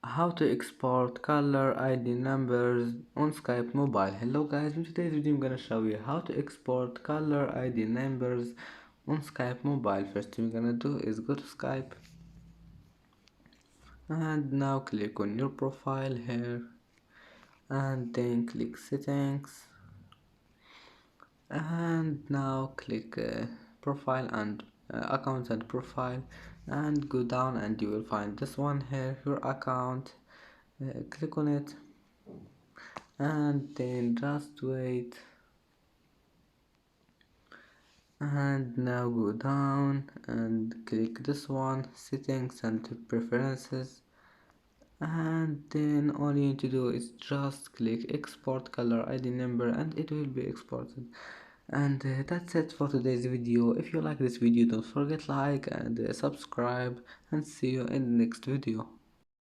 How to export caller ID numbers on Skype mobile. Hello guys, in today's video I'm gonna show you how to export caller ID numbers on Skype mobile. First thing you're gonna do is go to Skype and now click on your profile here and then click settings and now click profile and account and profile and go down and you will find this one here, your account. Click on it and then just wait and now go down and click this one, settings and preferences, and then all you need to do is just click export caller ID number and it will be exported. And that's it for today's video. If you like this video, don't forget like and subscribe, and see you in the next video.